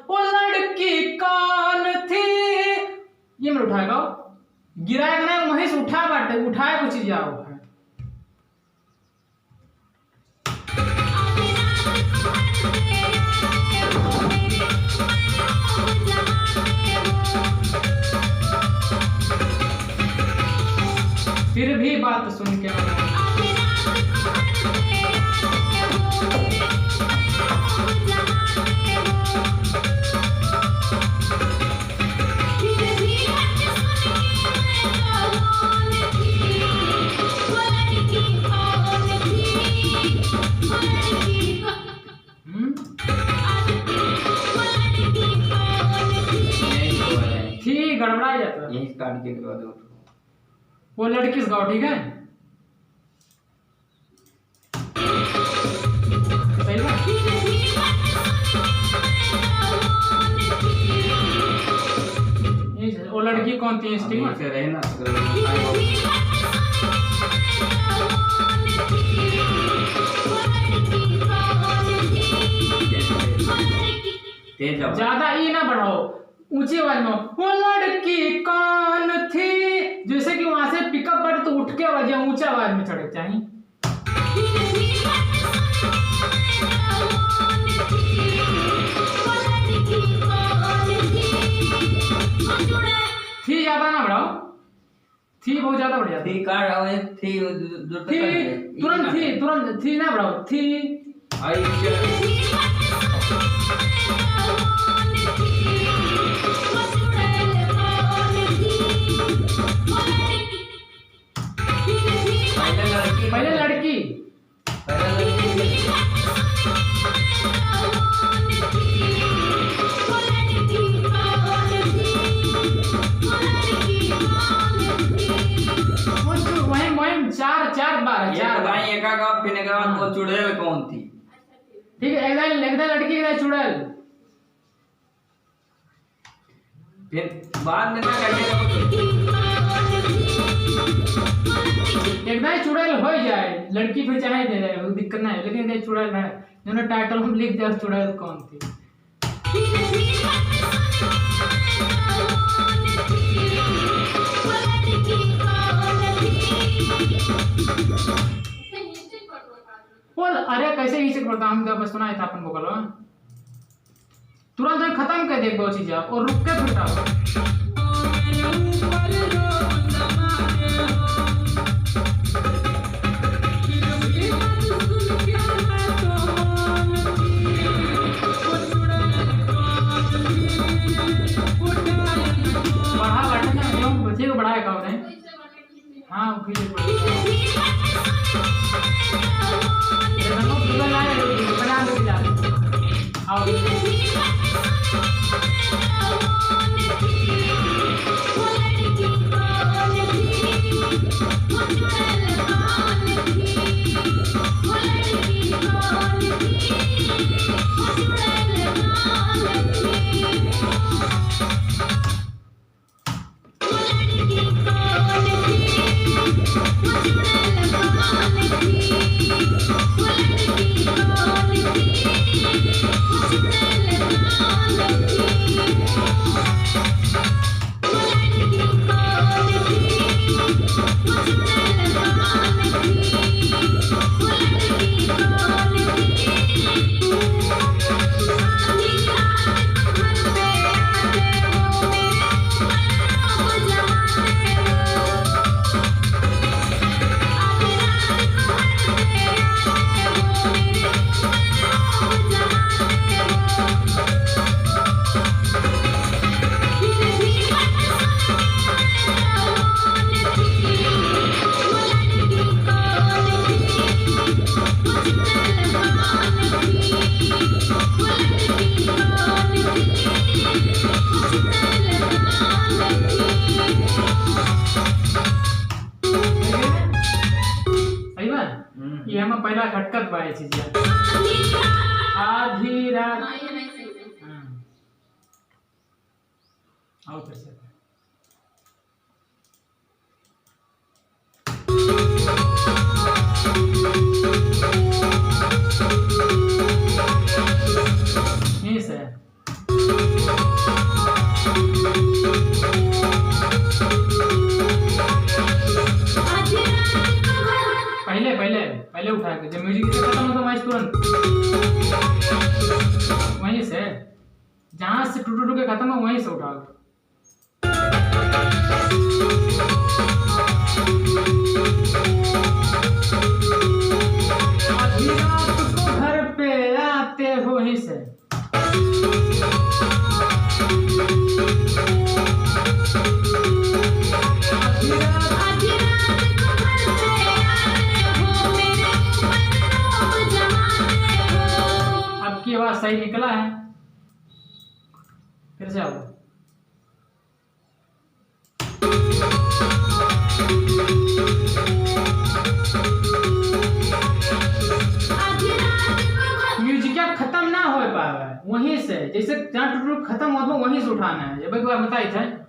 वो लड़की कौन थी, ये मैं उठाएगा गिराएगा ना वहीं से उठा बाटे उठाए कुछ चीज आओ फिर भी बात सुन के ठीक गड़बड़ा जाता है, यही काट के करवा दो। वो लड़की से गाओ, ठीक है सही बात। वो लड़की कौन थी स्टीमर से रहे ना ज्यादा ई ना बढ़ाओ, ऊंची आवाज में वो लड़की कौन थी, जैसे कि वहां से पिकअप कर तो उठ के आवाज ऊंची आवाज में चढ़े चाहिए। थी ज्यादा ना बढ़ाओ, थी बहुत ज्यादा बढ़ जाती थी काट आवे थी तुरंत थी ना बढ़ाओ, थी पहले लड़की वहीं चार बार एक का फिर के बाद वो चुड़ैल कौन थी, ठीक है एक लड़की के चुड़ैल, फिर बाद में ना करने एकदम चुड़ैल हो जाए लड़की फिर चाहे दे जाए वो दिक्कत नहीं है, लेकिन ये चुड़ैल है जो टाइटल हम लिख दिया चुड़ैल कौन थी। बोल अरे कैसे ही से करता हम जब सुना था अपन बोलो तुरंत खत्म कर दे वो चीज और रुक के फिर बढ़ाए का हाँ ये हम पहला खटकत बाय चीज आधी रात आओ फिर से यहीं से के जब म्यूजिक खत्म हो तो वहीं से तुरंत वहीं से जहां से टू टू के खत्म हो वहीं से उठाओ। आधी रात को घर पे आते हो वहीं से। आपकी आवाज सही निकला है, फिर से आओ। म्यूजिक खत्म ना हो पावे वहीं से, जैसे जहाँ टुटुक खत्म हो वहीं से उठाना है। ये बात बताई थे।